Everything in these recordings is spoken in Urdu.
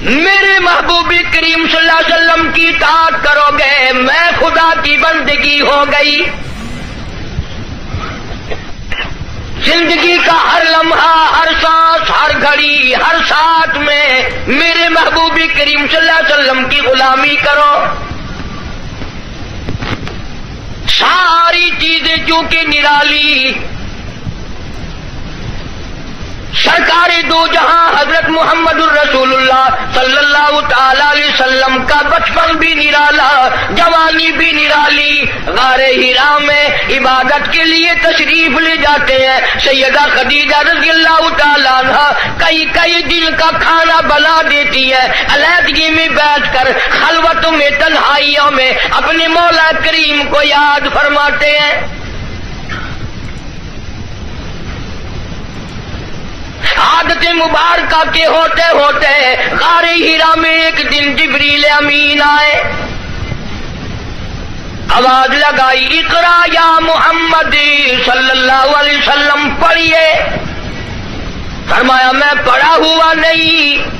میرے محبوب کریم صلی اللہ علیہ وسلم کی اطاعت کرو گے، میں خدا کی بندگی ہو گئی۔ زندگی کا ہر لمحہ، ہر سانس، ہر گھڑی، ہر ساتھ میں میرے محبوب کریم صلی اللہ علیہ وسلم کی غلامی کرو۔ ساری چیزیں چونکہ نرالی، سرکار دو جہاں حضرت محمد الرسول اللہ صلی اللہ تعالی علیہ وسلم کا بچپن بھی نرالا، جوانی بھی نرالی۔ غار حرا میں عبادت کے لیے تشریف لے جاتے ہیں سیدہ خدیجہ رضی اللہ تعالی عنہ، کئی دن کا کھانا بنا دیتی ہے، علیحدگی میں بیٹھ کر خلوتوں میں، تنہائیوں میں اپنے مولا کریم کو یاد فرماتے ہیں۔ عادت مبارکہ کے ہوتے ہوتے غار حرا میں ایک دن جبریل امین آئے، آواز لگائی، اقرا یا محمد صلی اللہ علیہ وسلم، پڑھیے۔ فرمایا میں پڑھا ہوا نہیں،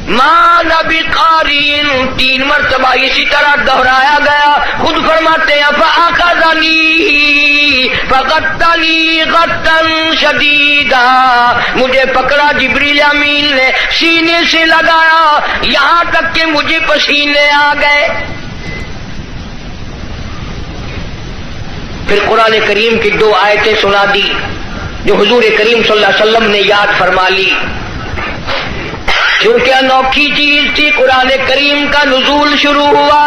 ماں نبی قارئ، 3 مرتبہ اسی طرح دہرایا گیا۔ خود فرماتے ہیں فاخذنی فغطنی غطا شدیدا، مجھے پکڑا جبریل امین نے، سینے سے لگایا یہاں تک کہ مجھے پسینے آ گئے۔ پھر قرآن کریم کی 2 آیتیں سنا دی جو حضور کریم صلی اللہ علیہ وسلم نے یاد فرما لی۔ کیونکہ انوکھی چیز تھی، قرآن کریم کا نزول شروع ہوا،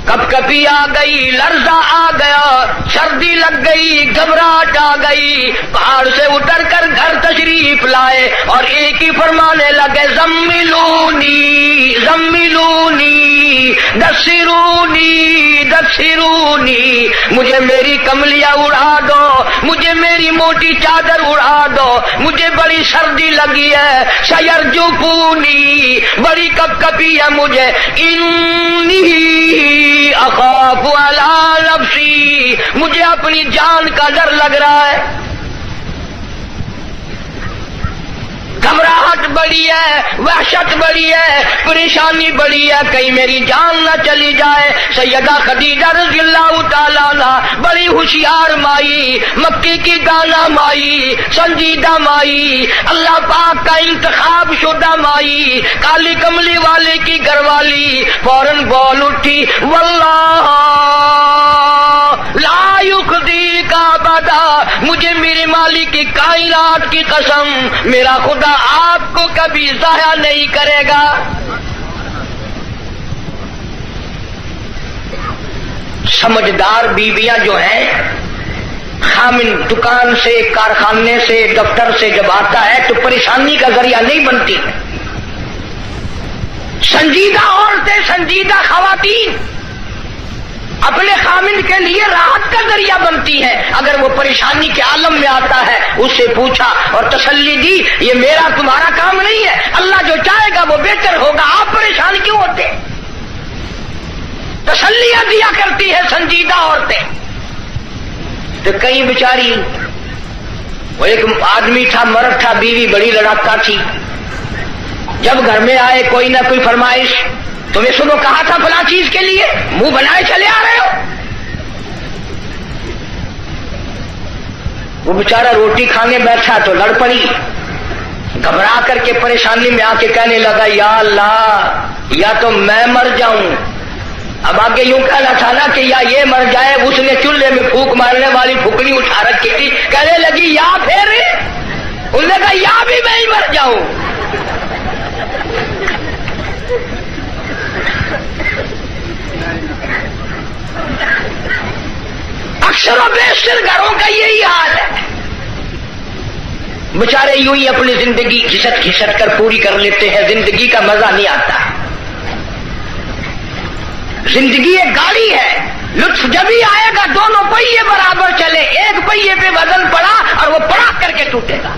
کپ کپی آ گئی، لرزہ آ گیا، سردی لگ گئی، گھبراہٹ آ گئی، پہاڑ سے اتر کر گھر تشریف لائے اور ایک ہی فرمانے لگے، زملونی زملونی دثرونی دثرونی، مجھے میری کملیاں اڑا دو، مجھے میری موٹی چادر اڑا دو، مجھے بڑی سردی لگی ہے، سیرجفونی، بڑی کپ کپی ہے مجھے، انی اخاف علی نفسی، مجھے اپنی جان کا ڈر لگ رہا ہے، گھبراہٹ بڑی ہے، وحشت بڑی ہے، پریشانی بڑی ہے، کہیں میری جان نہ چلی جائے۔ سیدہ خدیجہ رضی اللہ تعالیٰ عنہ بڑی ہوشیار مائی، مکی کی دانا مائی، سنجیدہ مائی، اللہ پاک کا انتخاب شدہ مائی، کالی کملی والے کی گھر والی، فوراً بول اٹھی، واللہ لا یخزیک ابدا، مجھے میرے مالک کی کائنات کی قسم، میرا خدا آپ کو کبھی ضائع نہیں کرے گا۔ سمجھدار بیویاں جو ہیں، خامن دکان سے، کارخانے سے، دفتر سے جب آتا ہے تو پریشانی کا ذریعہ نہیں بنتی۔ سنجیدہ عورتیں، سنجیدہ خواتین اپنے خامن کے لیے راحت کا ذریعہ بنتی ہے۔ اگر وہ پریشانی کے عالم میں آتا ہے، اس سے پوچھا اور تسلی دی، یہ میرا تمہارا کام نہیں ہے، اللہ جو چاہے گا وہ بہتر ہوگا، آپ پریشان کیوں ہوتے؟ تسلیاں دیا کرتی ہے سنجیدہ عورتیں۔ تو کئی بیچاری، وہ ایک آدمی تھا، مرد تھا، بیوی بڑی لڑاکا تھی، جب گھر میں آئے کوئی نہ کوئی فرمائش، تمہیں صبح کہا تھا فلاں چیز کے لیے، منہ بنائے چلے آ رہے ہو۔ وہ بیچارہ روٹی کھانے بیٹھا تو لڑ پڑی، گھبرا کر کے پریشانی میں آ کے کہنے لگا، یا اللہ، یا تو میں مر جاؤں۔ اب آگے یوں کہنا تھا نا کہ یا یہ مر جائے۔ اس نے چولہے میں پھونک مارنے والی پھکڑی اٹھا رکھی تھی، کہنے لگی یا پھر، انہوں نے کہا یا بھی میں ہی مر جاؤں۔ اکثر و بیشتر گھروں کا یہی حال ہے، بیچارے یوں ہی اپنی زندگی گھسٹ گھسٹ کر پوری کر لیتے ہیں، زندگی کا مزہ نہیں آتا۔ زندگی ایک گاڑی ہے، لطف جب ہی آئے گا دونوں پہیے برابر چلے، ایک پہیے پہ وزن پڑا اور وہ پڑا کر کے ٹوٹے گا۔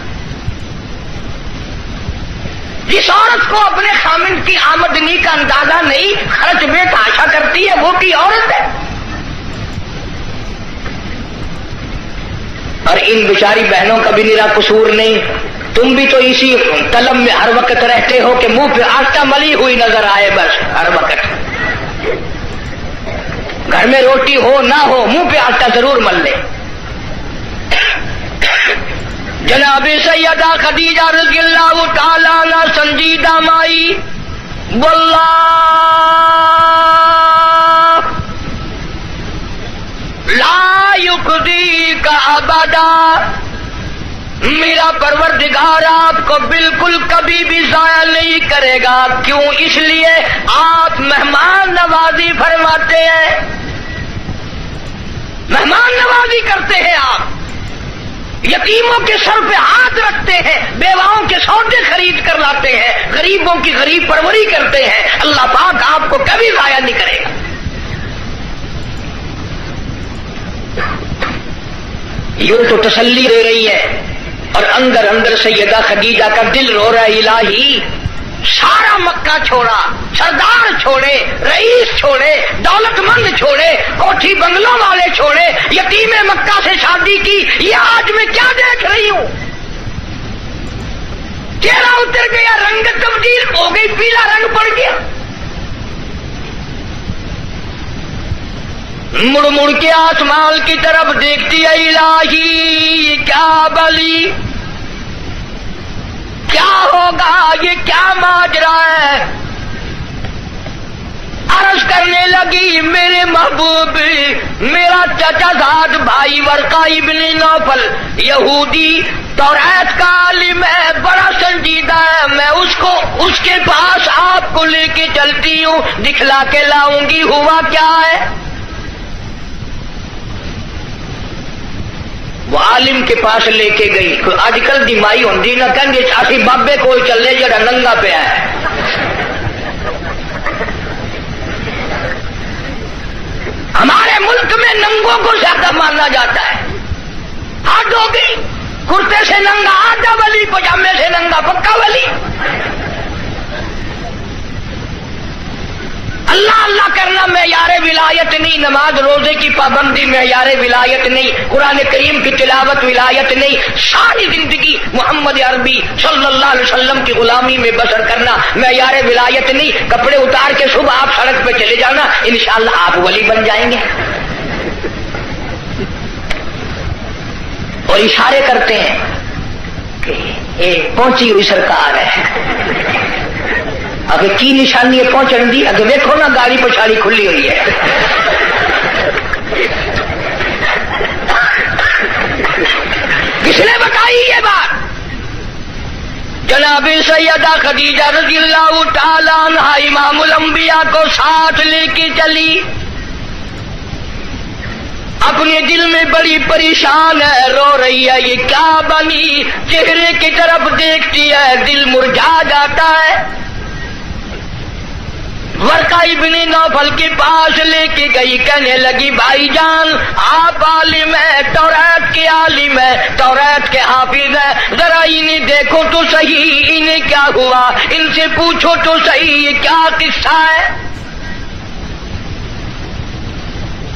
جس عورت کو اپنے خامن کی آمدنی کا اندازہ نہیں، خرچ میں تحاشا کرتی ہے، وہ کی عورت ہے۔ اور ان بیچاری بہنوں کا بھی میرا قصور نہیں، تم بھی تو اسی طلب میں ہر وقت رہتے ہو کہ منہ پہ آٹا ملی ہوئی نظر آئے بس ہر وقت. گھر میں روٹی ہو نہ ہو منہ پہ آٹا ضرور مل لے. جناب سیدہ خدیجہ رضی اللہ تعالی عنہا سنجیدہ مائی واللہ لا یخزیک ابدا، میرا پروردگار آپ کو بالکل کبھی بھی ضائع نہیں کرے گا. کیوں؟ اس لیے آپ مہمان نوازی فرماتے ہیں، مہمان نوازی کرتے ہیں. آپ یتیموں کے سر پہ ہاتھ رکھتے ہیں، بیواؤں کے سودے خرید کر لاتے ہیں، غریبوں کی غریب پروری کرتے ہیں. اللہ پاک آپ کو کبھی ضائع نہیں کرے گا. یوں تو تسلی دے رہی ہے اور اندر اندر سیدہ خدیجہ کا دل رو رہا ہے، الہی سارا مکہ چھوڑا، سردار چھوڑے، رئیس چھوڑے، دولت مند چھوڑے، کوٹھی بنگلوں والے چھوڑے، یتیم مکہ سے شادی کی، یہ آج میں کیا دیکھ رہی ہوں؟ چہرہ اتر گیا، رنگ تبدیل ہو گئی، پیلا رنگ پڑ گیا. مڑ مڑ کے آسمان کی طرف دیکھتی ہے، الہی کیا بلی، کیا ہوگا، یہ کیا ماجرا ہے؟ عرض کرنے لگی، میرے محبوب، میرا چچا زاد بھائی ورقہ ابن نوفل یہودی توریت کا عالم ہے، بڑا سنجیدہ ہے، میں اس کے پاس آپ کو لے کے چلتی ہوں، دکھلا کے لاؤں گی. ہوا کیا ہے؟ وہ عالم کے پاس لے کے گئی. آج کل دی مائی ہوندی نہ کہیں اسی بابے کو چلے جڑا ننگا پہ ہے. ہمارے ملک میں ننگوں کو زیادہ مانا جاتا ہے. حد ہو گئی، کرتے سے ننگا آدھا ولی، پجامے سے ننگا پکا ولی. اللہ اللہ کرنا معیار ولایت نہیں، نماز روزے کی پابندی معیار ولایت نہیں، قرآن کریم کی تلاوت ولایت نہیں. ساری زندگی محمد عربی صلی اللہ علیہ وسلم کی غلامی میں بسر کرنا معیار ولایت نہیں. کپڑے اتار کے صبح آپ سڑک پہ چلے جانا، انشاءاللہ آپ ولی بن جائیں گے. اور اشارے کرتے ہیں کہ یہ پہنچی ہوئی سرکار ہے. اگر کی نشانی ہے پہنچن دی؟ اگر دیکھو نا گاڑی پچھاڑی کھلی ہوئی ہے. کس نے بتائی یہ بات؟ جناب سیدہ خدیجہ رضی اللہ تعالی عنہا امام الانبیاء کو ساتھ لے کے چلی. اپنے دل میں بڑی پریشان ہے، رو رہی ہے، یہ کیا بنی؟ چہرے کی طرف دیکھتی ہے، دل مرجھا جاتا ہے. ورقہ ابن نوفل کے پاس لے کے گئی، کہنے لگی بھائی جان آپ عالم ہیں، توریت کے عالم ہیں، توریت کے حافظ ہیں، ذرا انہیں دیکھو تو صحیح، انہیں کیا ہوا، ان سے پوچھو تو صحیح یہ کیا قصہ ہے.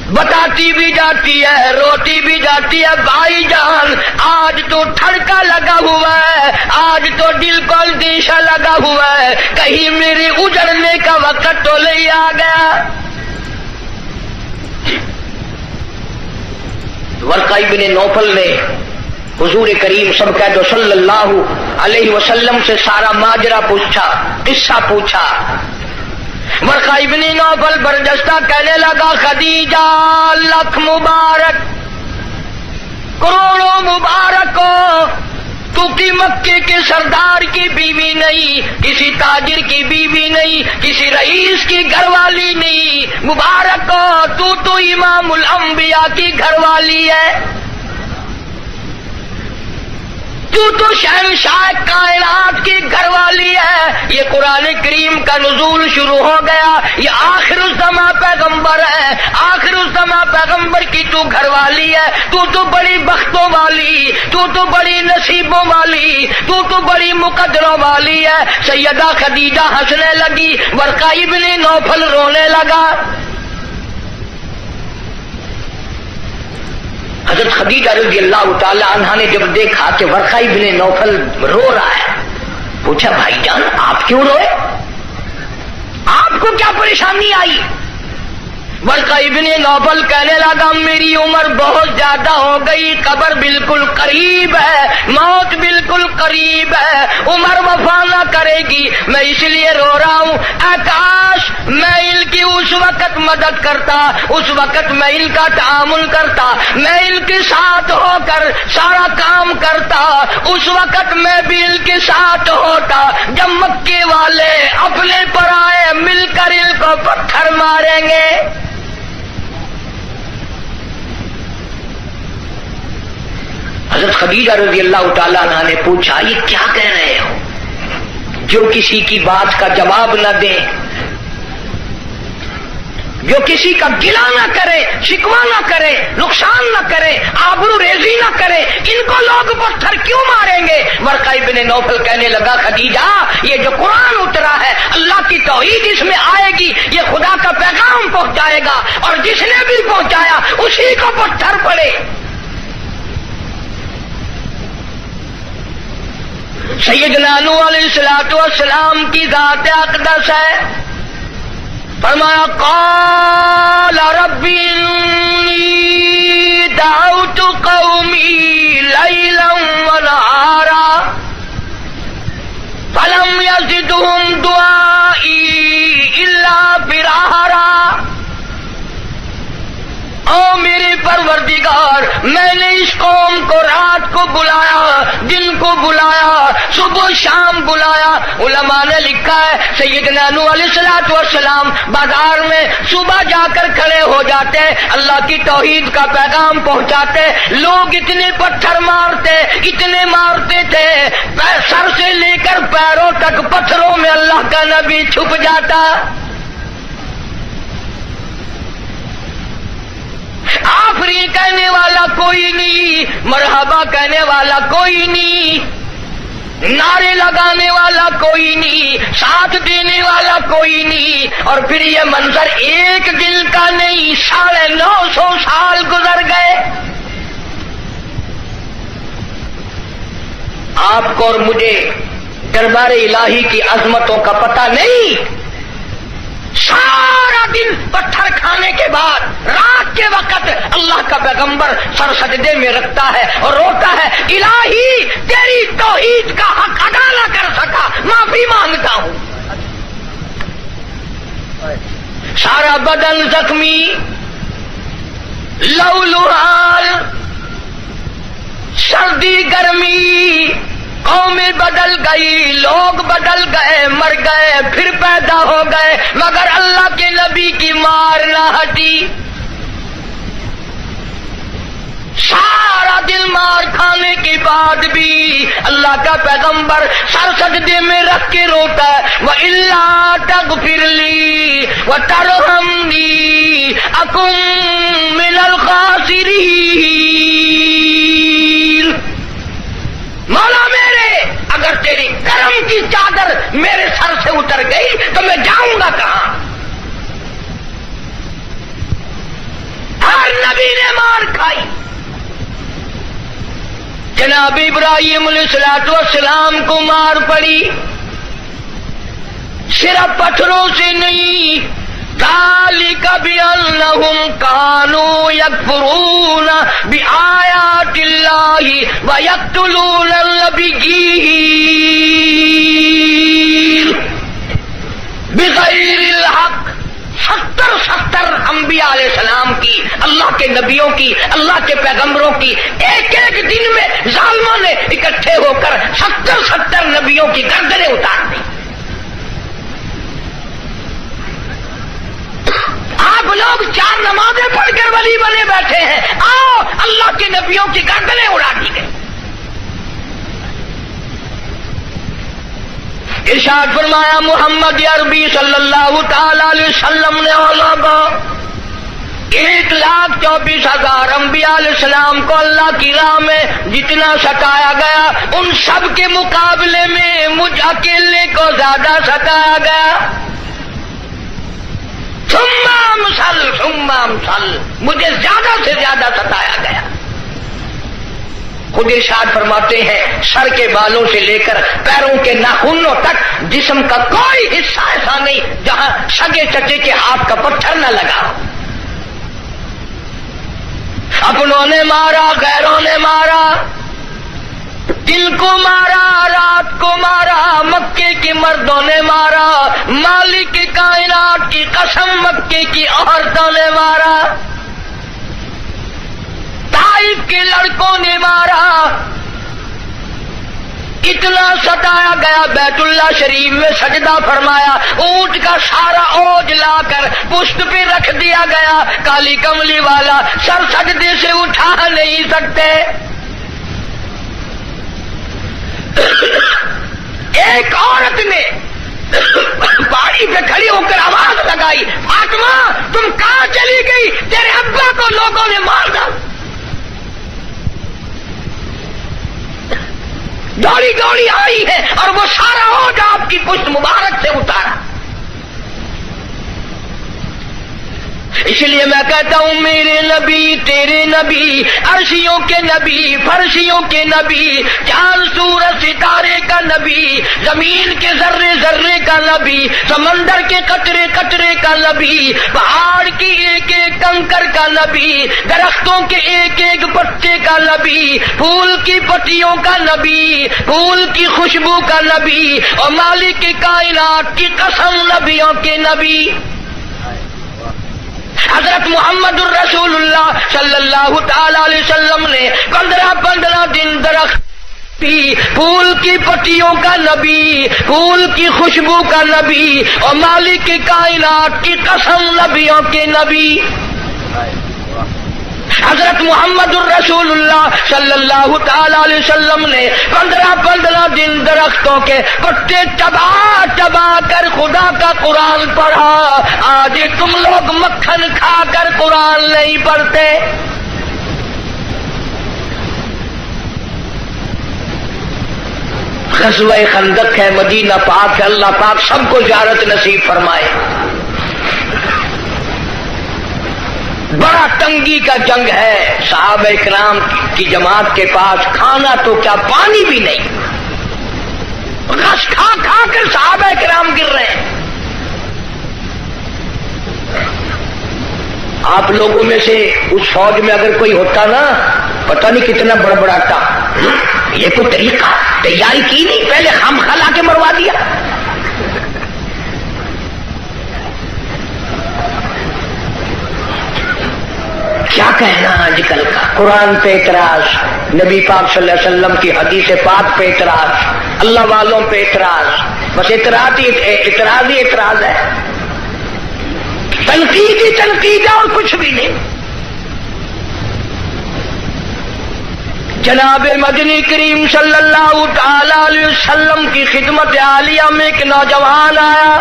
بتاتی بھی جاتی ہے، روتی بھی جاتی ہے. بھائی جان آج تو ٹھڑکا لگا ہوا ہے، آج تو دل کو اندیشہ لگا ہوا ہے، کہیں میرے اجڑنے کا وقت تو نہیں آ گیا. ورقہ ابن نوفل نے حضور کریم سب کہہ دو صلی اللہ علیہ وسلم سے سارا ماجرا پوچھا، قصہ پوچھا. ورقہ ابن نوفل برجستہ کہنے لگا خدیجہ لکھ مبارک، کروڑوں مبارک ہو، تو کی مکے کے سردار کی بیوی نہیں، کسی تاجر کی بیوی نہیں، کسی رئیس کی گھر والی نہیں. مبارک ہو، تو امام الانبیاء کی گھر والی ہے، تو شہنشاہ کائنات کی گھر والی ہے. یہ قرآن کریم کا نزول شروع ہو گیا، یہ آخر الزماں پیغمبر ہے، آخر الزماں پیغمبر کی تو گھر والی ہے. تو بڑی بختوں والی، تو بڑی نصیبوں والی، تو بڑی مقدروں والی ہے. سیدہ خدیجہ ہنسنے لگی، ورقہ ابن نوفل رونے لگا. حضرت خدیجہ رضی اللہ تعالی عنہا نے جب دیکھا کہ ورقہ ابن نوفل رو رہا ہے، پوچھا بھائی جان آپ کیوں روئے، آپ کو کیا پریشانی آئی؟ ورقہ ابن نوفل کہنے لگا میری عمر بہت زیادہ ہو گئی، قبر بالکل قریب ہے، موت بالکل قریب ہے، عمر وفا نہ کرے گی، میں اس لیے رو رہا ہوں۔ اے کاش میں ان کی اس وقت مدد کرتا، اس وقت میں ان کا تعامل کرتا، میں ان کے ساتھ ہو کر سارا کام کرتا، اس وقت میں بھی ان کے ساتھ ہوتا جب مکے والے اپنے پر آئے مل کر ان کو پتھر ماریں گے۔ حضرت خدیجہ رضی اللہ تعالیٰ عنہ نے پوچھا یہ کیا کہہ رہے ہو، جو کسی کی بات کا جواب نہ دیں، جو کسی کا گلہ نہ کرے، شکوہ نہ کرے، نقصان نہ کرے، آبرو ریزی نہ کرے، ان کو لوگ پتھر کیوں ماریں گے؟ ورقہ ابن نوفل کہنے لگا خدیجہ یہ جو قرآن اترا ہے اللہ کی توحید اس میں آئے گی، یہ خدا کا پیغام پہنچائے گا، اور جس نے بھی پہنچایا اسی کو پتھر پڑے۔ سیدنا نوح علیہ السلام کی ذات اقدس ہے، فرمایا قال رب انی دعوت قومی لیلا ونہارا فلم یزدہم دعائی الا فرارا۔ او میرے پروردگار میں نے اس قوم کو رات کو بلایا، دن کو بلایا، صبح شام بلایا۔ علماء نے لکھا ہے سیدنا نوح علیہ السلام بازار میں صبح جا کر کھڑے ہو جاتے، اللہ کی توحید کا پیغام پہنچاتے، لوگ اتنے پتھر مارتے، اتنے مارتے تھے، سر سے لے کر پیروں تک پتھروں میں اللہ کا نبی چھپ جاتا۔ آفرین کہنے والا کوئی نہیں، مرحبا کہنے والا کوئی نہیں، نعرے لگانے والا کوئی نہیں، ساتھ دینے والا کوئی نہیں، اور پھر یہ منظر ایک دن کا نہیں، 950 سال گزر گئے۔ آپ کو اور مجھے دربار الہی کی عظمتوں کا پتہ نہیں۔ سارا دن پتھر کھانے کے بعد رات کے وقت اللہ کا پیغمبر سر سجدے میں رکھتا ہے اور روتا ہے الہی تیری توحید کا حق ادا نہ کر سکا، معافی مانگتا ہوں۔ سارا بدن زخمی، لہولہال، سردی گرمی، قومیں بدل گئی، لوگ بدل گئے، مر گئے، پھر پیدا ہو گئے، مگر اللہ کے نبی کی مار نہ ہٹی۔ سارا دن مار کھانے کے بعد بھی اللہ کا پیغمبر سر سجدے میں رکھ کے روتا ہے وَإِلَّا تَغْفِرْ لِي وَتَرْحَمْنِي أَكُن مِّنَ الْخَاسِرِينَ۔ مولا میرے اگر تیری کرم کی چادر میرے سر سے اتر گئی تو میں جاؤں گا کہاں؟ ہر نبی نے مار کھائی، جناب ابراہیم علیہ السلام کو مار پڑی، صرف پتھروں سے نہیں، ذالک بأنہم کانوا یکفرون بآیات اللہ ویقتلون النبیین بغیر الحق۔ 70 انبیاء علیہ السلام کی، اللہ کے نبیوں کی، اللہ کے پیغمبروں کی ایک ایک دن میں ظالموں نے اکٹھے ہو کر 70 نبیوں کی گردنیں اتار دی۔ آپ لوگ 4 نمازیں پڑھ کر ولی بنے بیٹھے ہیں، آؤ اللہ کے نبیوں کی گردنیں اڑا دی گئی۔ ارشاد فرمایا محمد عربی صلی اللہ تعالی علیہ وسلم نے علماء 1,24,000 انبیاء علیہ السلام کو اللہ کی راہ میں جتنا ستایا گیا ان سب کے مقابلے میں مجھ اکیلے کو زیادہ ستایا گیا۔ ثم امثل مجھے زیادہ سے زیادہ ستایا گیا۔ خود ارشاد فرماتے ہیں سر کے بالوں سے لے کر پیروں کے ناخنوں تک جسم کا کوئی حصہ ایسا نہیں جہاں سگے چچے کے ہاتھ کا پتھر نہ لگا. اپنوں نے مارا، غیروں نے مارا، دن کو مارا، رات کو مارا، مکے کے مردوں نے مارا، مالک کائنات کی قسم مکے کی عورتوں نے مارا، طائف کے لڑکوں نے مارا. اتنا ستایا گیا بیت اللہ شریف میں سجدہ فرمایا، اونٹ کا سارا اوج لا کر پشت پہ رکھ دیا گیا، کالی کملی والا سر سجدے سے اٹھا نہیں سکتے. ایک عورت نے پہاڑی پہ کھڑی ہو کر آواز لگائی، فاطمہ تم کہاں چلی گئی؟ تیرے ابا کو لوگوں نے مار ڈالا. دوڑی دوڑی آئی ہے اور وہ سارا اوج آپ کی پشت مبارک سے اتارا. اس لیے میں کہتا ہوں میرے نبی تیرے نبی، عرشیوں کے نبی، فرشیوں کے نبی، چاند سورج ستارے کا نبی، زمین کے ذرے ذرے کا نبی، سمندر کے قطرے قطرے کا نبی، پہاڑ کی ایک ایک کنکر کا نبی، درختوں کے ایک ایک پتے کا نبی، پھول کی پتیوں کا نبی، پھول کی خوشبو کا نبی، اور مالک کائنات کی قسم نبیوں کے نبی. حضرت محمد الرسول اللہ صلی اللہ تعالی علیہ وسلم نے 15 دن درخت پھول کی پتیوں کا نبی، پھول کی خوشبو کا نبی، اور مالک کائنات کی قسم نبیوں کے نبی. حضرت محمد الرسول اللہ صلی اللہ تعالی علیہ وسلم نے 15 دن درختوں کے پتے چبا کر خدا کا قرآن پڑھا. آج تم لوگ مکھن کھا کر قرآن نہیں پڑھتے. غزوہ خندق ہے، مدینہ پاک ہے، اللہ پاک سب کو زیارت نصیب فرمائے. بڑا تنگی کا جنگ ہے، صحابہ کرام کی جماعت کے پاس کھانا تو کیا پانی بھی نہیں، غش کھا کھا کر صحابہ کرام گر رہے ہیں. آپ لوگوں میں سے اس فوج میں اگر کوئی ہوتا نا، پتہ نہیں کتنا بڑبڑاتا، یہ کوئی طریقہ تیاری کی نہیں، پہلے خام خلا کے مروا دیا. کیا کہنا آج کل کا، قرآن پہ اعتراض، نبی پاک صلی اللہ علیہ وسلم کی حدیث پاک پہ اعتراض، اللہ والوں پہ اعتراض، بس اعتراض ہی اعتراض ہے، تنقید ہی تنقید ہے اور کچھ بھی نہیں. جناب مدنی کریم صلی اللہ تعالی علیہ وسلم کی خدمت عالیہ میں ایک نوجوان آیا.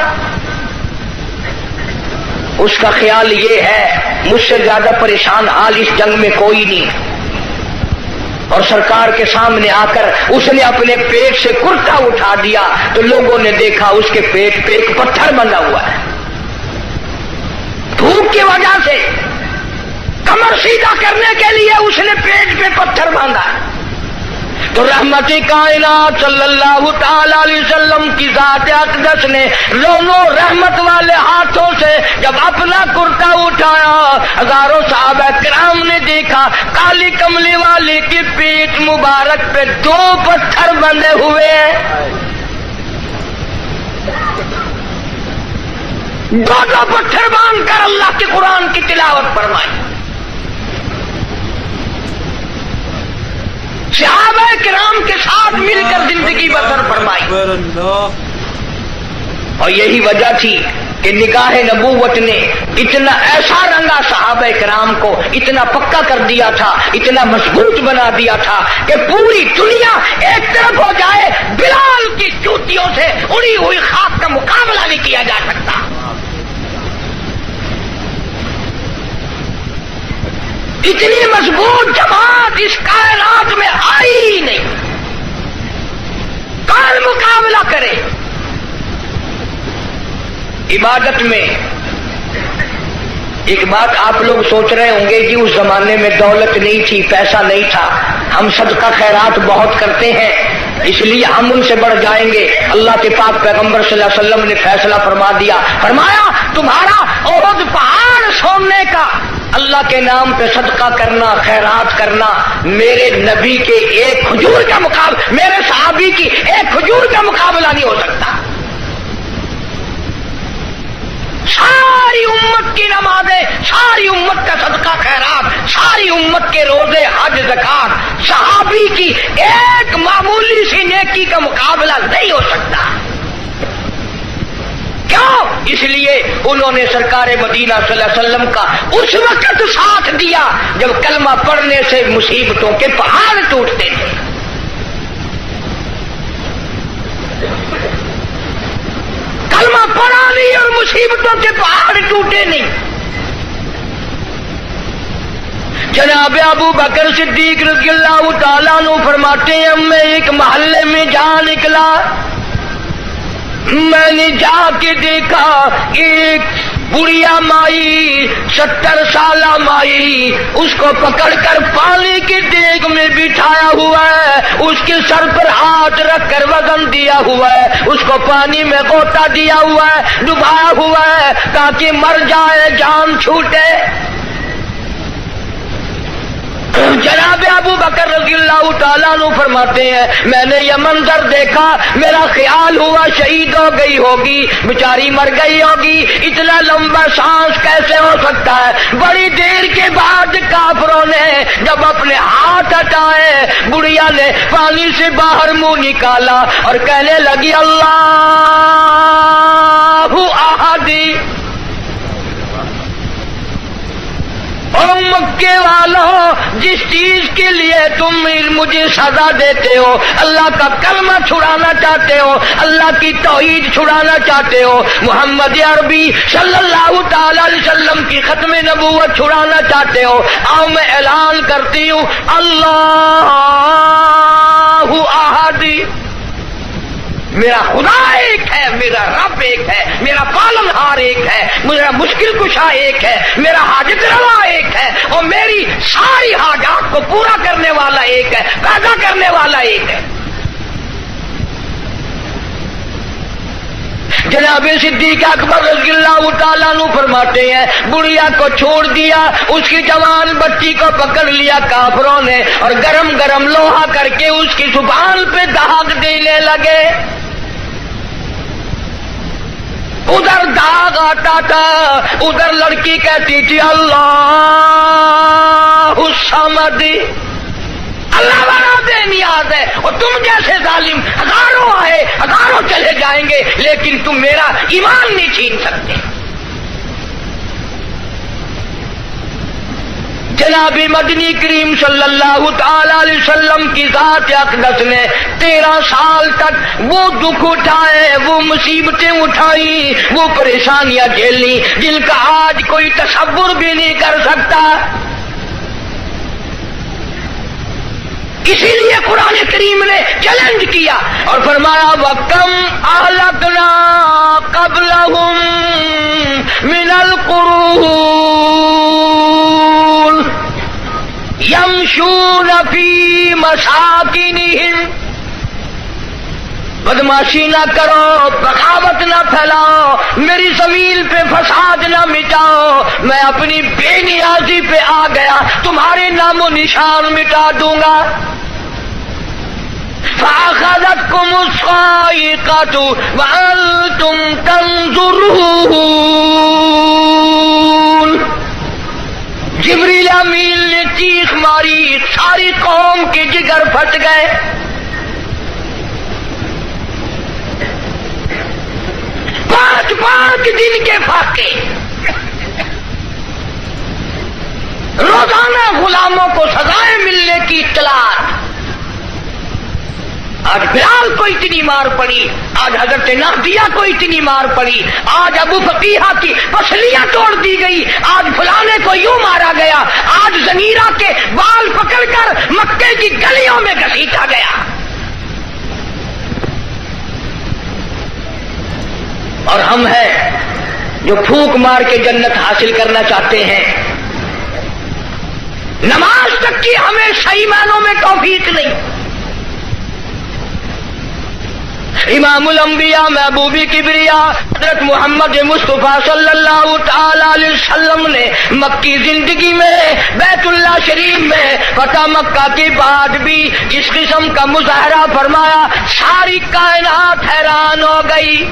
اس کا خیال یہ ہے مجھ سے زیادہ پریشان حال اس جنگ میں کوئی نہیں، اور سرکار کے سامنے آ کر اس نے اپنے پیٹ سے کرتا اٹھا دیا تو لوگوں نے دیکھا اس کے پیٹ پہ ایک پتھر بندھا ہوا ہے. بھوک کی وجہ سے کمر سیدھا کرنے کے لیے اس نے پیٹ پہ پتھر باندھا. تو رحمت کائنات صلی اللہ تعالی علیہ وسلم کی ذات اقدس نے دونوں رحمت والے ہاتھوں سے جب اپنا کرتا اٹھایا، ہزاروں صحابہ کرام نے دیکھا کالی کملی والے کی پیٹ مبارک پہ 2 پتھر بندھے ہوئے ہیں. 2 پتھر باندھ کر اللہ کے قرآن کی تلاوت فرمائی. صحابہ کرام کے ساتھ مل کر زندگی بسر فرمائی. اور یہی وجہ تھی کہ نگاہ نبوت نے اتنا ایسا رنگا صحابہ کرام کو، اتنا پکا کر دیا تھا، اتنا مضبوط بنا دیا تھا کہ پوری دنیا ایک طرف ہو جائے، بلال کی جوتیوں سے اڑی ہوئی خاک کا مقابلہ نہیں کیا جا سکتا. اتنی مضبوط جماعت اس کائنات میں آئی ہی نہیں. کون مقابلہ کرے؟ عبادت میں ایک بات آپ لوگ سوچ رہے ہوں گے کہ اس زمانے میں دولت نہیں تھی، پیسہ نہیں تھا، ہم صدقہ خیرات بہت کرتے ہیں اس لیے ہم ان سے بڑھ جائیں گے۔ اللہ کے پاک پیغمبر صلی اللہ علیہ وسلم نے فیصلہ فرما دیا، فرمایا تمہارا احد پہاڑ چھوڑنے کا، اللہ کے نام پہ صدقہ کرنا، خیرات کرنا، میرے نبی کے ایک کھجور کا مقابلہ، میرے صحابی کی ایک کھجور کا مقابلہ نہیں ہو سکتا۔ ساری امت کی نمازیں، ساری امت کا صدقہ خیرات، ساری امت کے روزے، حج، زکات، صحابی کی ایک معمولی سی نیکی کا مقابلہ نہیں ہو سکتا۔ کیوں؟ اس لیے انہوں نے سرکار مدینہ صلی اللہ علیہ وسلم کا اس وقت ساتھ دیا جب کلمہ پڑھنے سے مصیبتوں کے پہاڑ ٹوٹتے تھے۔ کلمہ پڑھا نہیں اور مصیبتوں کے پہاڑ ٹوٹے نہیں۔ جناب ابو بکر صدیق رضی اللہ تعالیٰ عنہ فرماتے ہیں میں ایک محلے میں جا نکلا، میں نے جا کے دیکھا ایک بڑھیا مائی، 70 سالہ مائی، اس کو پکڑ کر پانی کے دیگ میں بٹھایا ہوا ہے، اس کے سر پر ہاتھ رکھ کر وزن دیا ہوا ہے، اس کو پانی میں غوطہ دیا ہوا ہے، ڈبایا ہوا ہے تاکہ مر جائے، جان چھوٹے۔ جناب ابو بکر رضی اللہ تعالیٰ عنہ فرماتے ہیں میں نے یہ منظر دیکھا، میرا خیال ہوا شہید ہو گئی ہوگی، بیچاری مر گئی ہوگی، اتنا لمبا سانس کیسے ہو سکتا ہے۔ بڑی دیر کے بعد کافروں نے جب اپنے ہاتھ ہٹائے، بڑھیا نے پانی سے باہر منہ نکالا اور کہنے لگی اللہ احد۔ او مکے والوں، جس چیز کے لیے تم مجھے سزا دیتے ہو، اللہ کا کلمہ چھڑانا چاہتے ہو، اللہ کی توحید چھڑانا چاہتے ہو، محمد عربی صلی اللہ تعالی علیہ وسلم کی ختم نبوت چھڑانا چاہتے ہو، آؤ میں اعلان کرتی ہوں اللہ احد۔ میرا خدا ایک ہے، میرا رب ایک ہے، میرا پالنہار ایک ہے، میرا مشکل کشا ایک ہے، میرا حاجت روا ایک ہے، اور میری ساری حاجات کو پورا کرنے والا ایک ہے، پیدا کرنے والا ایک ہے۔ جناب صدیق اکبر رضی اللہ تعالیٰ عنہ فرماتے ہیں بڑھیا کو چھوڑ دیا، اس کی جوان بچی کو پکڑ لیا کافروں نے اور گرم گرم لوہا کر کے اس کی زبان پہ داغ دینے لگے۔ ادھر داغ آتا تھا، ادھر لڑکی کہتی تھی اللہ الصمد، اللہ بڑا بے نیاز ہے، اور تم جیسے ظالم ہزاروں آئے ہزاروں چلے جائیں گے لیکن تم میرا ایمان نہیں چھین سکتے۔ جناب مدنی کریم صلی اللہ تعالی علیہ وسلم کی ذات اقدس نے 13 سال تک وہ دکھ اٹھائے، وہ مصیبتیں اٹھائیں، وہ پریشانیاں جھیلی جن کا آج کوئی تصور بھی نہیں کر سکتا۔ اسی لیے قرآن کریم نے چیلنج کیا اور فرمایا وَكَمْ أَهْلَكْنَا قَبْلَهُمْ مِنَ الْقُرُونِ يَمْشُونَ فِي مَسَاكِنِهِمْ۔ بدماشی نہ کرو، بغاوت نہ پھیلاؤ، میری زمین پہ فساد نہ مٹاؤ، میں اپنی بے نیازی پہ آ گیا، تمہارے نام و نشان مٹا دوں گا۔ فَأَخَذَتْكُمُ الصَّاعِقَةُ وَأَنْتُمْ تَنْظُرُونَ۔ جبریل امین نے چیخ ماری، ساری قوم کے جگر پھٹ گئے۔ پانچ دن کے فاقے، روزانہ غلاموں کو سزائیں ملنے کی اطلاع۔ آج بلال کو اتنی مار پڑی، آج حضرت نافیہ کو اتنی مار پڑی، آج ابو فقیہ کی پسلیاں توڑ دی گئی، آج فلانے کو یوں مارا گیا، آج زمیرہ کے بال پکڑ کر مکے کی گلیوں میں گھسیٹا گیا۔ اور ہم ہیں جو پھونک مار کے جنت حاصل کرنا چاہتے ہیں، نماز تک کی ہمیں صحیح معنوں میں توفیق نہیں۔ امام الانبیاء محبوب کبریا حضرت محمد مصطفیٰ صلی اللہ تعالی علیہ وسلم نے مکی زندگی میں بیت اللہ شریف میں فتح مکہ کے بعد بھی اس قسم کا مظاہرہ فرمایا، ساری کائنات حیران ہو گئی۔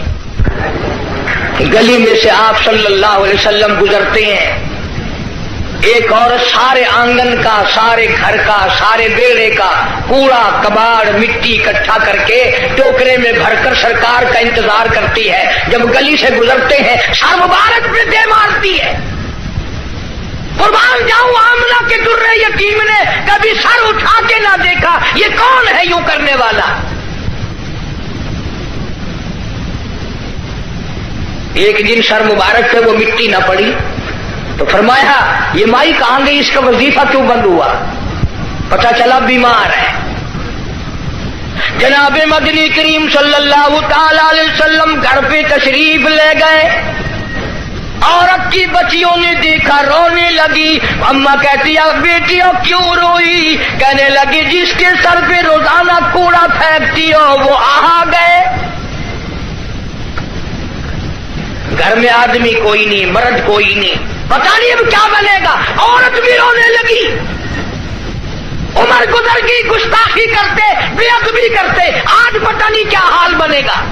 گلی میں سے آپ صلی اللہ علیہ وسلم گزرتے ہیں، ایک عورت سارے آنگن کا، سارے گھر کا، سارے بیڑے کا کوڑا کباڑ مٹی اکٹھا کر کے ٹوکرے میں بھر کر سرکار کا انتظار کرتی ہے۔ جب گلی سے گزرتے ہیں سر مبارک پہ دے مارتی ہے۔ قربان جاؤں آمنہ کے درے یتیم نے کبھی سر اٹھا کے نہ دیکھا، یہ کون ہے یوں کرنے والا؟ ایک دن سر مبارک پہ وہ مٹی نہ پڑی تو فرمایا یہ مائی کہاں گئی، اس کا وظیفہ کیوں بند ہوا؟ پتہ چلا بیمار ہے۔ جناب مدنی کریم صلی اللہ تعالی علیہ وسلم گھر پہ تشریف لے گئے، عورت کی بچیوں نے دیکھا رونے لگی۔ اماں کہتی ہے بیٹیوں کیوں روئی؟ کہنے لگی جس کے سر پہ روزانہ کوڑا پھینکتی ہو وہ آ گئے۔ گھر میں آدمی کوئی نہیں، مرد کوئی نہیں، پتہ نہیں اب کیا بنے گا۔ عورت بھی رونے لگی۔ عمر گزر گئی، گستاخی کرتے، بے ادبی کرتے، آج پتہ نہیں کیا حال بنے گا۔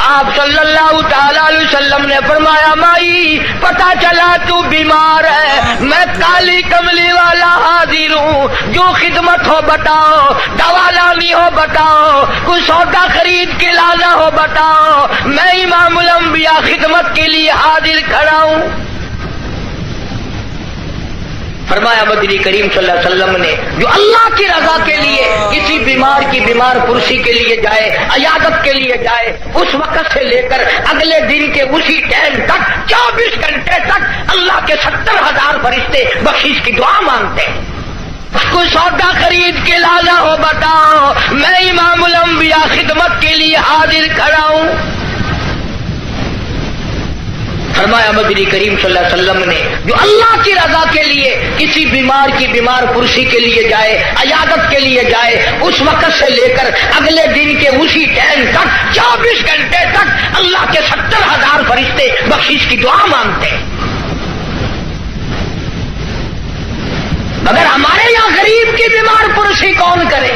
آپ صلی اللہ تعالی علیہ وسلم نے فرمایا مائی پتہ چلا تو بیمار ہے، میں کالی کملی والا حاضر ہوں، جو خدمت ہو بتاؤ، دوا لانی ہو بتاؤ، کوئی سودا خرید کے لانا ہو بتاؤ، میں امام الانبیاء خدمت کے لیے حاضر کھڑا ہوں۔ فرمایا مدنی کریم صلی اللہ علیہ وسلم نے جو اللہ کی رضا کے لیے کسی بیمار کی بیمار پرسی کے لیے جائے، عیادت کے لیے جائے، اس وقت سے لے کر اگلے دن کے اسی ٹائم تک 24 گھنٹے تک اللہ کے 70,000 فرشتے بخشش کی دعا مانگتے ہیں۔ کوئی سودا خرید کے لانا ہو بتاؤ، میں امام الانبیاء خدمت کے لیے حاضر کھڑا ہوں۔ فرمایا مدنی کریم صلی اللہ علیہ وسلم نے جو اللہ کی رضا کے لیے کسی بیمار کی بیمار پرسی کے لیے جائے، عیادت کے لیے جائے، اس وقت سے لے کر اگلے دن کے اسی ٹائم تک 24 گھنٹے تک اللہ کے 70,000 فرشتے بخشش کی دعا مانگتے ہیں۔ مگر ہمارے یہاں غریب کی بیمار پرسی کون کرے؟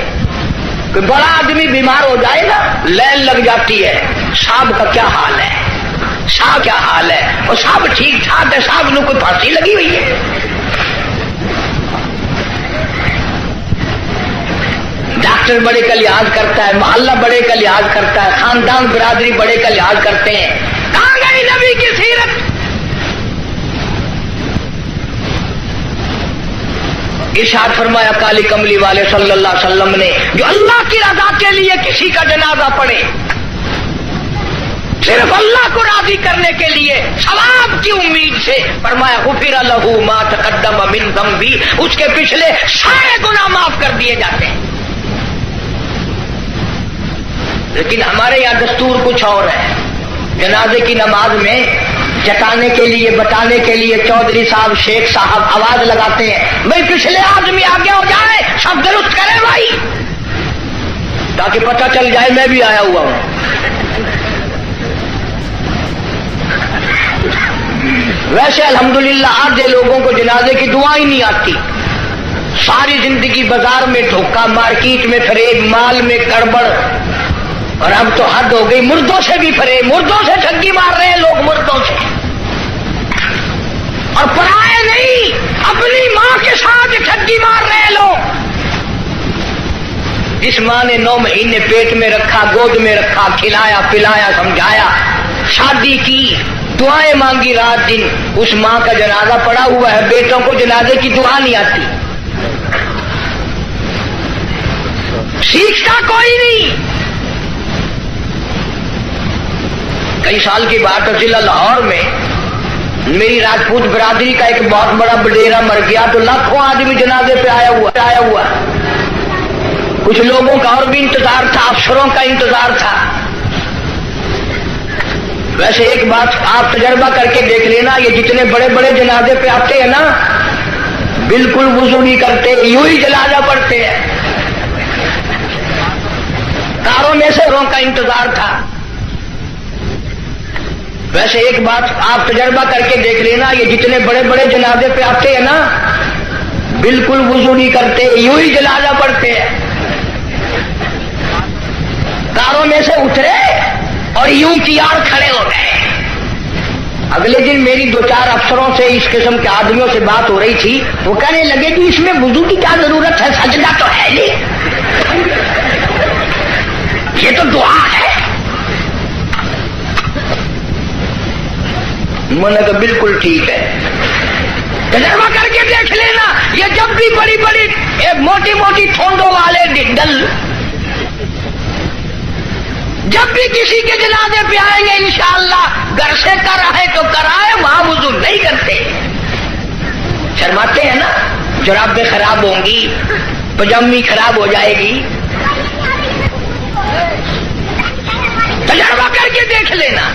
کوئی بڑا آدمی بیمار ہو جائے نا لائن لگ جاتی ہے، صاحب کا کیا حال ہے، صاحب کیا حال ہے، اور صاحب ٹھیک ٹھاک ہے، صاحب نے کوئی پھانسی لگی ہوئی ہے۔ ڈاکٹر بڑے کا لحاظ کرتا ہے، محلہ بڑے کا لحاظ کرتا ہے، خاندان برادری بڑے کا لحاظ کرتے ہیں۔ کہاں گئی نبی کی سیرت؟ ارشاد فرمایا کالی کملی والے صلی اللہ علیہ وسلم نے جو اللہ کی رضا کے لیے کسی کا جنازہ پڑھے، صرف اللہ کو راضی کرنے کے لیے ثواب کی امید سے، فرمایا غفر لہ ما تقدم من ذنبی، اس کے پچھلے سارے گناہ معاف کر دیے جاتے ہیں۔ لیکن ہمارے یہاں دستور کچھ اور ہے۔ جنازے کی نماز میں جتانے کے لیے بتانے کے لیے چودھری صاحب شیخ صاحب آواز لگاتے ہیں بھائی پچھلے آدمی آگے ہو جائے، سب درست کرے بھائی، تاکہ پتہ چل جائے میں بھی آیا ہوا ہوں۔ ویسے الحمدللہ آدھے لوگوں کو جنازے کی دعا ہی نہیں آتی، ساری زندگی بازار میں دھوکہ، مارکیٹ میں فریب، مال میں گڑبڑ، اور اب تو حد ہو گئی، مردوں سے بھی فریب، مردوں سے ٹھگی مار رہے ہیں لوگ، مردوں سے، اور پرائے نہیں اپنی ماں کے ساتھ ٹھگی مار رہے ہیں لوگ۔ جس ماں نے 9 مہینے پیٹ میں رکھا، گود میں رکھا، کھلایا پلایا سمجھایا، شادی کی، دعائیں مانگی رات دن، اس ماں کا جنازہ پڑا ہوا ہے، بیٹوں کو جنازے کی دعا نہیں آتی، سیکھتا کوئی نہیں۔ کئی سال کی بات ہے، ضلع لاہور میں میری راجپوت برادری کا ایک بہت بڑا بڈیرا مر گیا تو لاکھوں آدمی جنازے پہ آیا ہوا، کچھ لوگوں کا اور بھی انتظار تھا، افسروں کا انتظار تھا۔ ویسے ایک بات آپ تجربہ کر کے دیکھ لینا، یہ جتنے بڑے بڑے جنازے پہ آتے ہیں نا، بالکل وضو نہیں کرتے، یوں ہی جنازہ پڑھتے ہیں۔ کاروں میں سے روں کا انتظار تھا۔ ویسے ایک بات آپ تجربہ کر کے دیکھ لینا، یہ جتنے بڑے بڑے جنازے پہ آتے ہیں نا، بالکل وضو نہیں کرتے، یوں ہی جنازہ پڑھتے ہیں۔ کاروں میں سے اترے اور یوں کیار کھڑے ہو گئے۔ اگلے دن میری دو چار افسروں سے اس قسم کے آدمیوں سے بات ہو رہی تھی، وہ کہنے لگے کہ اس میں وضو کی کیا ضرورت ہے، سجدہ تو ہے نہیں، یہ تو دعا ہے۔ میں نے کہا بالکل ٹھیک ہے، تجربہ کر کے دیکھ لینا، یہ جب بھی بڑی بڑی موٹی موٹی تھوندوں والے دل جب بھی کسی کے جنازے پہ آئیں گے انشاءاللہ، گھر سے کرائے تو کرائے، وہاں وضو نہیں کرتے، شرماتے ہیں نا، جرابیں خراب ہوں گی، پجامی خراب ہو جائے گی، تجربہ کر کے دیکھ لینا۔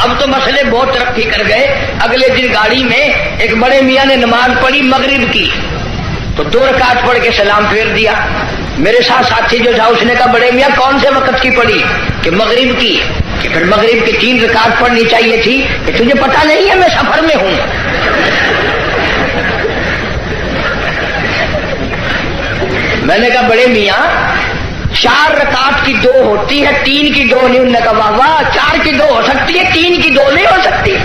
اب تو مسئلے بہت ترقی کر گئے۔ اگلے دن گاڑی میں ایک بڑے میاں نے نماز پڑھی مغرب کی، تو 2 رکعت پڑھ کے سلام پھیر دیا۔ میرے ساتھ ساتھی جو تھا اس نے کہا بڑے میاں کون سے وقت کی پڑھی؟ کہ مغرب کی۔ کہ پھر مغرب کی 3 رکعت پڑھنی چاہیے تھی۔ کہ تجھے پتا نہیں ہے میں سفر میں ہوں؟ میں نے کہا بڑے میاں 4 رکعت کی 2 ہوتی ہے، 3 کی 2 نہیں۔ انہوں نے کہا واہ واہ، 4 کی 2 ہو سکتی ہے، 3 کی 2 نہیں ہو سکتی۔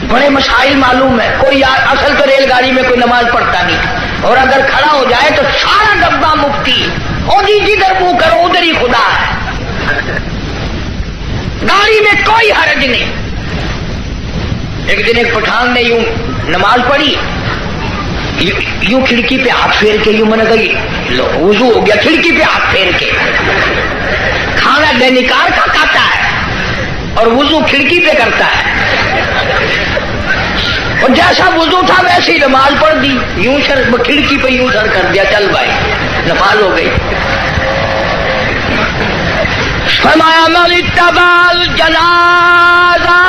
بڑے مسائل معلوم ہے۔ کوئی اصل تو ریل گاڑی میں کوئی نماز پڑھتا نہیں، اور اگر کھڑا ہو جائے تو سارا ڈبہ مفتی، اور جدھر منہ کرو ادھر ہی خدا ہے، گاڑی میں کوئی حرج نہیں۔ ایک دن ایک پٹھان نے یوں نماز پڑھی، یوں کھڑکی پہ ہاتھ پھیر کے، یوں میں نے کہا وضو ہو گیا، کھڑکی پہ ہاتھ پھیر کے۔ کھانا دینکار کا کھاتا ہے اور وضو کھڑکی پہ کرتا ہے، اور جیسا وضو تھا ویسے ہی نماز پڑھ دی، یوں سر کھڑکی پہ یوں سر کر دیا، چل بھائی نماز ہو گئی۔ فرمایا من اتبع الجنازہ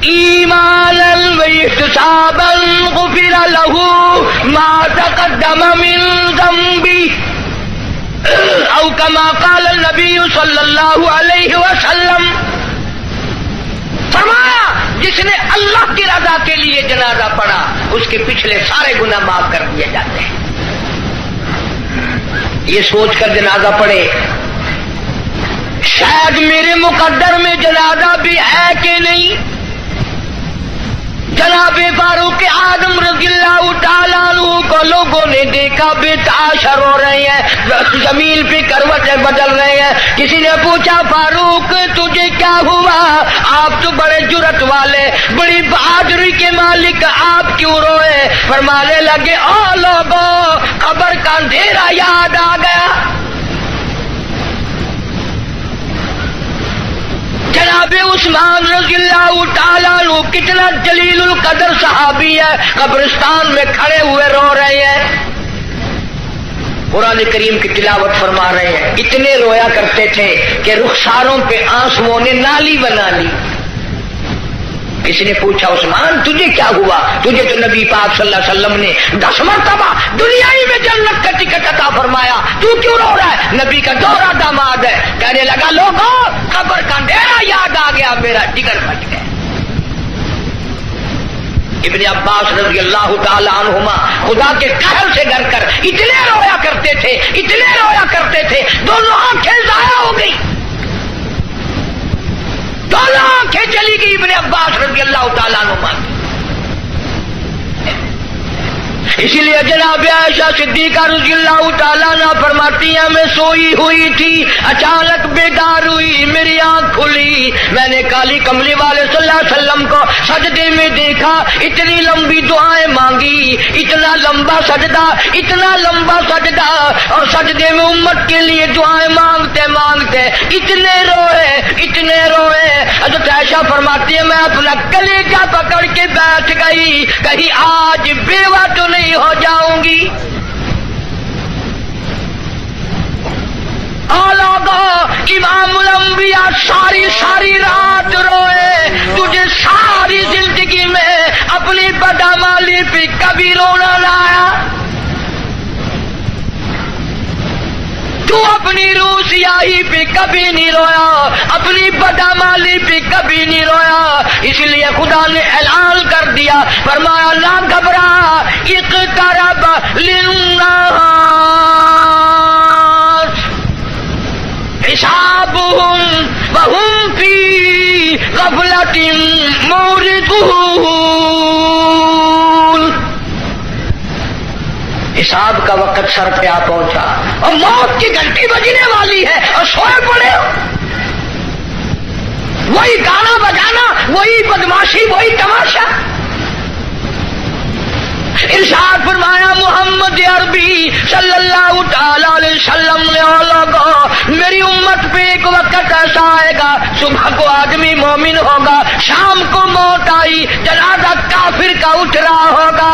ایمانا واحتسابا غفر له ما تقدم من ذنبه او كما قال النبی صلی اللہ علیہ وسلم۔ فرمایا جس نے اللہ کی رضا کے لیے جنازہ پڑھا اس کے پچھلے سارے گناہ معاف کر دیے جاتے ہیں۔ یہ سوچ کر جنازہ پڑھے شاید میرے مقدر میں جنازہ بھی ہے کہ نہیں۔ جناب فاروق اعظم رضی اللہ تعالیٰ عنہ کو لوگوں نے دیکھا بے تاشر ہو رہے ہیں، زمین پہ کروٹیں بدل رہے ہیں۔ کسی نے پوچھا فاروق تجھے کیا ہوا؟ آپ تو بڑے جرأت والے، بڑی بہادری کے مالک، آپ کیوں روئے؟ فرمانے لگے او لوگوں، قبر کا اندھیرا یاد آ گیا۔ جناب عثمان رضی اللہ تعالیٰ عنہ کتنا جلیل القدر صحابی ہے، قبرستان میں کھڑے ہوئے رو رہے ہیں، قرآن کریم کی تلاوت فرما رہے ہیں۔ اتنے رویا کرتے تھے کہ رخساروں پہ آنسوؤں نے نالی بنا لی۔ کسی نے پوچھا عثمان تجھے کیا ہوا؟ تجھے تو نبی پاک صلی اللہ علیہ وسلم نے 10 مرتبہ دنیائی میں جنت کا ٹکٹ عطا فرمایا، تو کیوں رو رہا ہے؟ نبی کا دوہرا داماد ہے۔ کہنے لگا لوگوں قبر کا اندھیرا یاد آ گیا، میرا جگر بچ گیا۔ ابن عباس رضی اللہ تعالی عنہما خدا کے قہر سے ڈر کر اتنے رویا کرتے تھے، اتنے رویا کرتے تھے، دونوں آنکھیں ضائع ہو گئی، دونوں آنکھیں چلی گئی ابن عباس رضی اللہ تعالیٰ عنہما۔ اسی لیے جناب عائشہ صدیقہ رضی اللہ تعالیٰ عنہ فرماتی ہیں میں سوئی ہوئی تھی، اچانک بیدار ہوئی، میری آنکھ کھلی، میں نے کالی کملی والے صلی اللہ علیہ وسلم کو سجدے میں دیکھا، اتنی لمبی دعائیں مانگی، اتنا لمبا سجدہ، اتنا لمبا سجدہ، اور سجدے میں امت کے لیے دعائیں مانگتے مانگتے اتنے روئے، اتنے روئے۔ حضرت عائشہ فرماتی ہے میں اپنا کلیجہ پکڑ کے بیٹھ گئی، کہیں آج بیوہ تو نہیں ہو جاؤں گی۔ امام الانبیاء ساری ساری رات روئے، تجھے ساری زندگی میں اپنی بدعمالی پہ کبھی رونا نہ آیا، تو اپنی روح سیاہی پہ کبھی نہیں رویا، اپنی بدعمالی پہ کبھی نہیں رویا، اس لیے خدا نے اعلان کر دیا، فرمایا نہ گھبرا، اقترب للناس حسابهم وهم فی غفلۃ معرضون۔ حساب کا وقت سر پہ آ پہنچا اور موت کی گھنٹی بجنے والی ہے اور سوئے پڑے ہو، وہی گانا بجانا، وہی بدماشی، وہی تماشا۔ ارشاد فرمایا محمد عربی صلی اللہ تعالی علیہ وسلم نے لوگوں، میری امت پہ ایک وقت ایسا آئے گا، صبح کو آدمی مومن ہوگا، شام کو موت آئی، جنازہ کافر کا اٹھ رہا ہوگا۔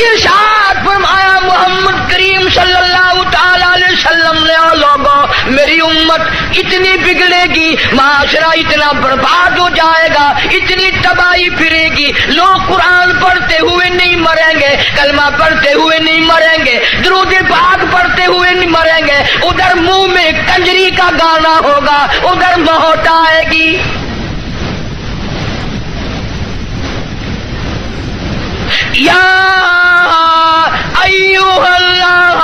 ارشاد فرمایا محمد کریم صلی اللہ تعالی علیہ وسلم نے لوگوں، میری امت اتنی بگڑے گی، معاشرہ اتنا برباد ہو جائے گا، اتنی تباہی پھرے گی، لوگ قرآن پڑھتے ہوئے نہیں مریں گے، کلمہ پڑھتے ہوئے نہیں مریں گے، درود پاک پڑھتے ہوئے نہیں مریں گے، ادھر منہ میں کنجری کا گانا ہوگا، ادھر موت آئے گی۔ یا ایھا الناس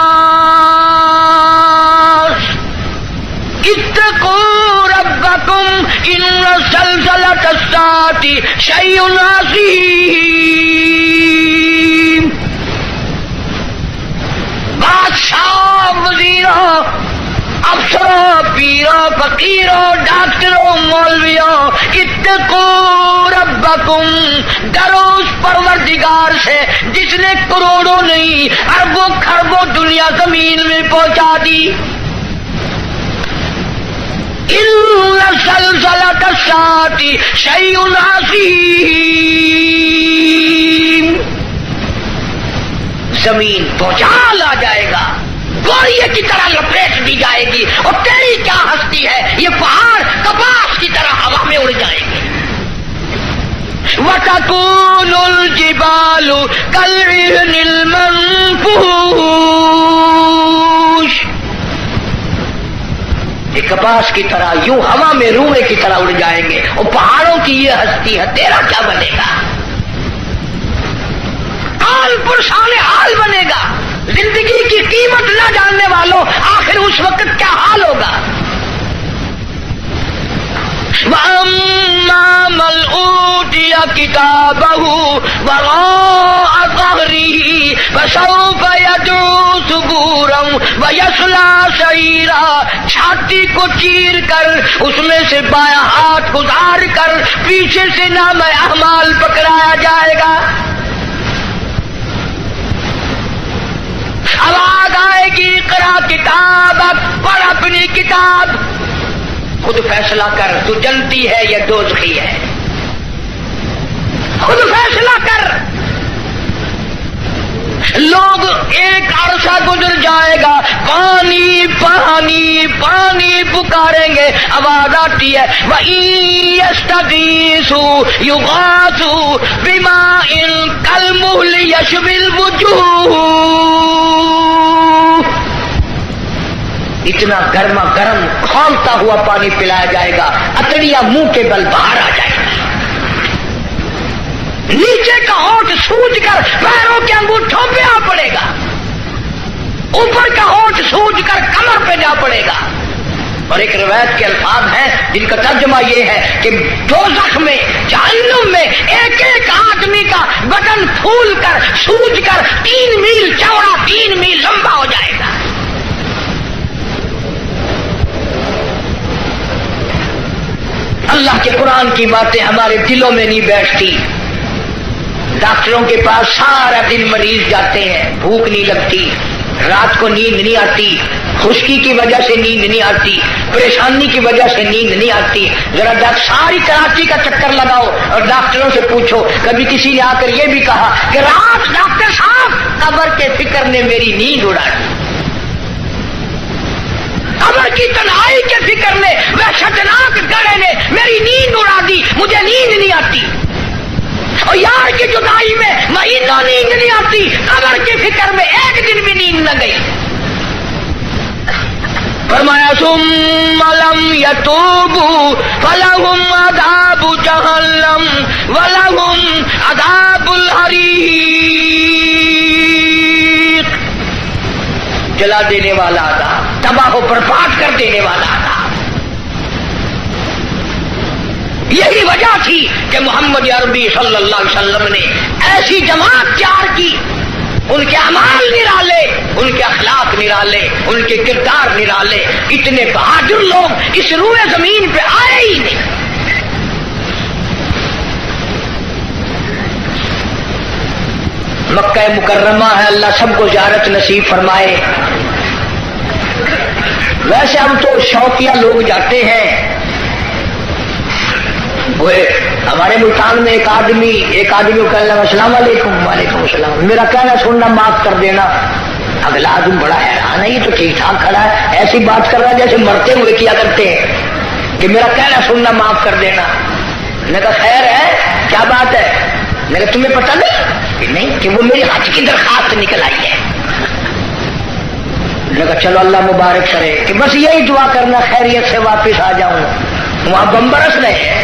اتقوا ربکم ان زلزلۃ الساعۃ شیء عظیم۔ بادشاہ، وزیروں، افسروں، پیروں، فقیروں، ڈاکٹروں، مولویوں، اتقوا ربکم، ڈرو اس پروردگار سے جس نے کروڑوں نہیں اربوں خربوں دنیا زمین میں پہنچا دی۔ ان زلزلۃ الساعۃ شیء عظیم، زمین بھونچال آ جائے گا، گوریے کی طرح لپیٹ دی جائے گی، اور تیری کیا ہستی ہے، یہ پہاڑ کپاس کی طرح ہوا میں اڑ جائیں گے۔ وَتَكُونُ الْجِبَالُ كَالْعِهْنِ الْمَنفُوشِ، یہ کپاس کی طرح یوں ہوا میں روئے کی طرح اڑ جائیں گے، اور پہاڑوں کی یہ ہستی ہے، تیرا کیا بنے گا؟ حال پرسان حال بنے گا۔ زندگی کی قیمت نہ جاننے والوں، آخر اس وقت کیا حال ہوگا؟ وَأَمَّا مَنْ أُوتِيَ كِتَابَهُ وَرَاءَ ظَهْرِهِ فَسَوْفَ يَدْعُو ثُبُورًا وَيَصْلَىٰ سَعِيرًا، چھاتی کو چیر کر اس میں سے بایاں ہاتھ گزار کر پیچھے سے نام اعمال پکڑایا جائے گا۔ آواز آئے گی، اقرا کتابک، پڑھ اپنی کتاب، خود فیصلہ کر، تو جنتی ہے یا دوزخی ہے، خود فیصلہ کر۔ لوگ ایک عرصہ گزر جائے گا، پانی پانی پانی پکاریں گے، آواز آتی ہے وَإِن يَسْتَغِيثُوا يُغَاثُوا بِمَاءٍ كَالْمُهْلِ يَشْوِي الْوُجُوهَ، اتنا گرما گرم کھولتا ہوا پانی پلایا جائے گا، اتڑیاں منہ کے بل باہر آ جائے گا، نیچے کا ہونٹ سوج کر پیروں کے انگوٹھوں پہ آ پڑے گا، اوپر کا ہونٹ سوج کر کمر پہ جا پڑے گا۔ اور ایک روایت کے الفاظ ہیں جن کا ترجمہ یہ ہے کہ دوزخ میں، جہنم میں ایک ایک آدمی کا بدن پھول کر سوج کر 3 میل چوڑا 3 میل لمبا ہو جائے گا۔ اللہ کے قرآن کی باتیں ہمارے دلوں میں نہیں بیٹھتی۔ ڈاکٹروں کے پاس سارا دن مریض جاتے ہیں، بھوک نہیں لگتی، رات کو نیند نہیں آتی، خشکی کی وجہ سے نیند نہیں آتی، پریشانی کی وجہ سے نیند نہیں آتی۔ ذرا ساری کراچی کا چکر لگاؤ اور ڈاکٹروں سے پوچھو، کبھی کسی نے آ کر یہ بھی کہا کہ رات ڈاکٹر صاحب قبر کے فکر نے میری نیند اڑا دی۔ قبر کی تنہائی کے فکر میں وحشتناک گڑھے نے میری نیند اڑا دی، مجھے نیند نہیں آتی، اور یار کی جدائی میں مہینوں نیند نہیں آتی، قبر کی فکر میں ایک دن بھی نیند نہ گئی۔ فرمایا ثم لم يتوبوا فلهم عذاب جہنم ولهم عذاب الحریق، جلا دینے والا عذاب، تباہ و برباد کر دینے والا عذاب۔ یہی وجہ تھی کہ محمد عربی صلی اللہ علیہ وسلم نے ایسی جماعت تیار کی، ان کے اعمال نرالے، ان کے اخلاق نرالے، ان کے کردار نرالے، اتنے بہادر لوگ اس روئے زمین پہ آئے ہی نہیں۔ مکہ مکرمہ ہے، اللہ سب کو زیارت نصیب فرمائے۔ ویسے ہم تو شوقیہ لوگ جاتے ہیں۔ وہ ہمارے ملتان میں ایک آدمی کو کہنے لگا السلام علیکم، وعلیکم السلام، میرا کہنا سننا معاف کر دینا۔ اگلا آدمی بڑا حیران ہے، یہ تو ٹھیک ٹھاک کھڑا ہے، ایسی بات کر رہا ہے جیسے مرتے ہوئے کیا کرتے ہیں کہ میرا کہنا سننا معاف کر دینا۔ میں نے کہا خیر ہے، کیا بات ہے؟ میں نے کہا تمہیں پتہ نہیں کہ وہ میری حج کی درخواست نکل آئی ہے۔ میں نے کہا چلو اللہ مبارک کرے، کہ بس یہی دعا کرنا خیریت سے واپس آ جاؤں۔ وہاں بم برس رہے ہیں۔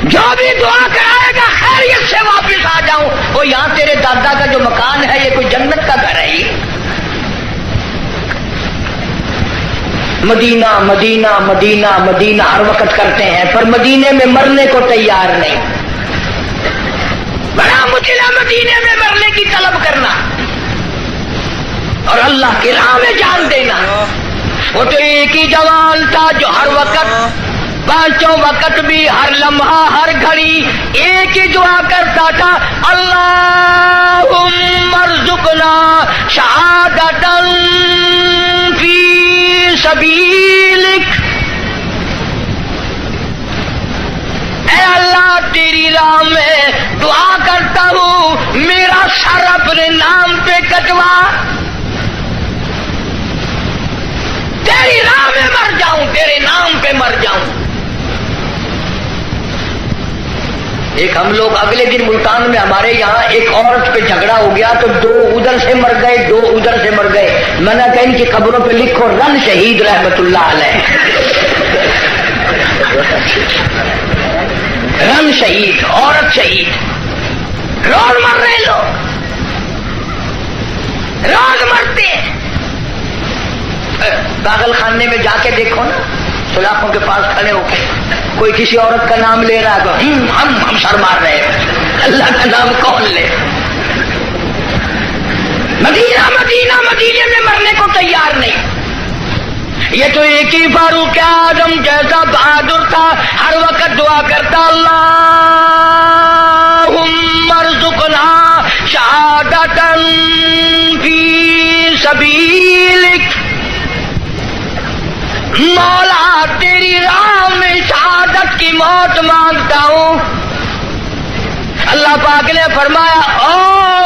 جو بھی دعا کرائے گا خیریت سے واپس آ جاؤں۔ وہ یہاں تیرے دادا کا جو مکان ہے یہ کوئی جنت کا گھر ہے؟ مدینہ مدینہ مدینہ مدینہ ہر وقت کرتے ہیں، پر مدینے میں مرنے کو تیار نہیں۔ بڑا مشکل ہے مدینے میں مرنے کی طلب کرنا اور اللہ کی راہ میں جان دینا۔ وہ تو ایک ہی جوان تھا جو ہر وقت، پانچوں وقت بھی، ہر لمحہ ہر گھڑی ایک ہی دعا کرتا تھا، اللہم ارزقنا شہادۃ فی سبیلک، اے اللہ تیری راہ میں دعا کرتا ہوں میرا سر اپنے نام پہ کٹوا، تیری راہ میں مر جاؤں، تیرے نام پہ مر جاؤں۔ ایک ہم لوگ اگلے دن ملتان میں ہمارے یہاں ایک عورت پہ جھگڑا ہو گیا تو 2 ادھر سے مر گئے، 2 ادھر سے مر گئے۔ میں نے کہا ان کی قبروں پہ لکھو رن شہید رحمت اللہ علیہ، رن شہید، عورت شہید، روز مر رہے لوگ، روز مرتے۔ پاگل خانے میں جا کے دیکھو نا، سلاخوں کے پاس کھڑے ہو کے کوئی کسی عورت کا نام لے رہا ہے تو ہم سر مار رہے ہیں، اللہ کا نام کون لے؟ مدینہ مدینہ مدینے میں مرنے کو تیار نہیں۔ یہ تو ایک ہی فاروق اعظم جیسا بہادر تھا، ہر وقت دعا کرتا اللہم ارزقنا شہادۃ فی سبیلک، مولا تیری راہ میں شہادت کی موت مانگتا ہوں۔ اللہ پاک نے فرمایا او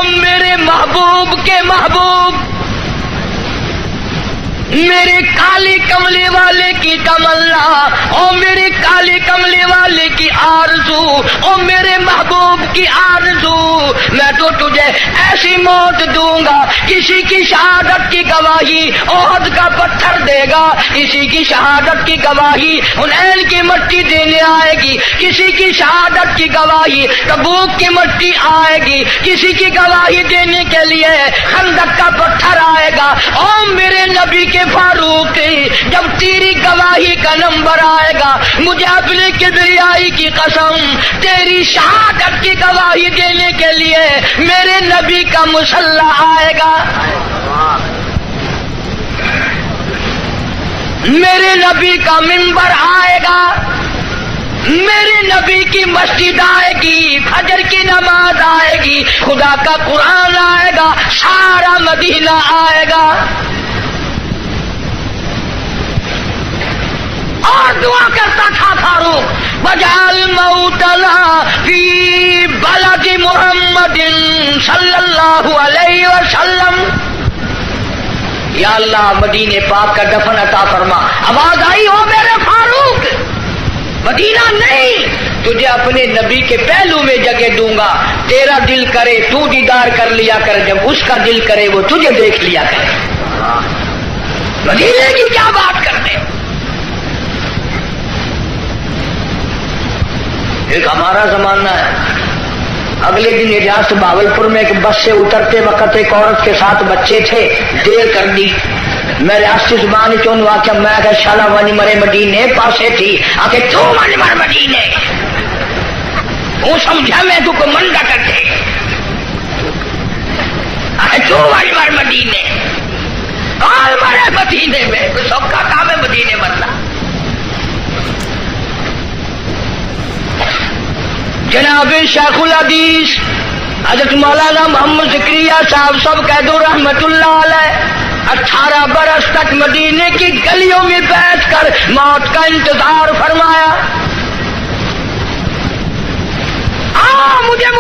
میرے محبوب کے محبوب، میرے کالی کملی والے کی تمنا، او میرے کالی کملی والے کی آرزو، او میرے محبوب کی آرزو، میں تو تجھے ایسی موت دوں گا، کسی کی شہادت کی گواہی احد کا پتھر دے گا، کسی کی شہادت کی گواہی حنین کی مٹی دینے آئے گی، کسی کی شہادت کی گواہی تبوک کی مٹی آئے گی، کسی کی گواہی دینے کے لیے خندق کا پتھر آئے گا۔ او میرے نبی کے فاروق، جب تیری گواہی کا نمبر آئے گا، مجھے اپنی کبریائی کی قسم تیری شہادت کی گواہی دینے کے لیے میرے نبی کا مسلح آئے گا، میرے نبی کا منبر آئے گا، میرے نبی کی مسجد آئے گی، فجر کی نماز آئے گی، خدا کا قرآن آئے گا، سارا مدینہ آئے گا۔ اور دعا کرتا تھا فاروق وجعل موتنا فی بلد محمد صلی اللہ علیہ وسلم، یا اللہ مدینے پاک کا دفن عطا فرما۔ آواز آئی ہو میرے فاروق، مدینہ نہیں، تجھے اپنے نبی کے پہلو میں جگہ دوں گا، تیرا دل کرے تو دیدار کر لیا کر، جب اس کا دل کرے وہ تجھے دیکھ لیا کرے۔ مدینے کی کیا بات کرتے؟ ایک ہمارا زمانہ ہے، اگلے دن ریاست بھاولپور میں ایک بس سے اترتے وقت ایک عورت کے ساتھ بچے تھے، دیر کر دی، میں ریاستی زبان چون واقعہ میں کہ شالا ونی مرے مدینے پاسے تھی، آکے تو ونی مر مدینے، وہ سمجھا میں تو کو منڈا کرتے، آکے تو ونی مر مدینے، آل مرے مدینے میں، کوئی سب کا کام ہے مدینے مرنا۔ جناب شیخ الحدیث حضرت مولانا محمد زکریا صاحب سب قید رحمت اللہ علیہ 18 برس تک مدینے کی گلیوں میں بیٹھ کر موت کا انتظار فرمایا۔ مجھے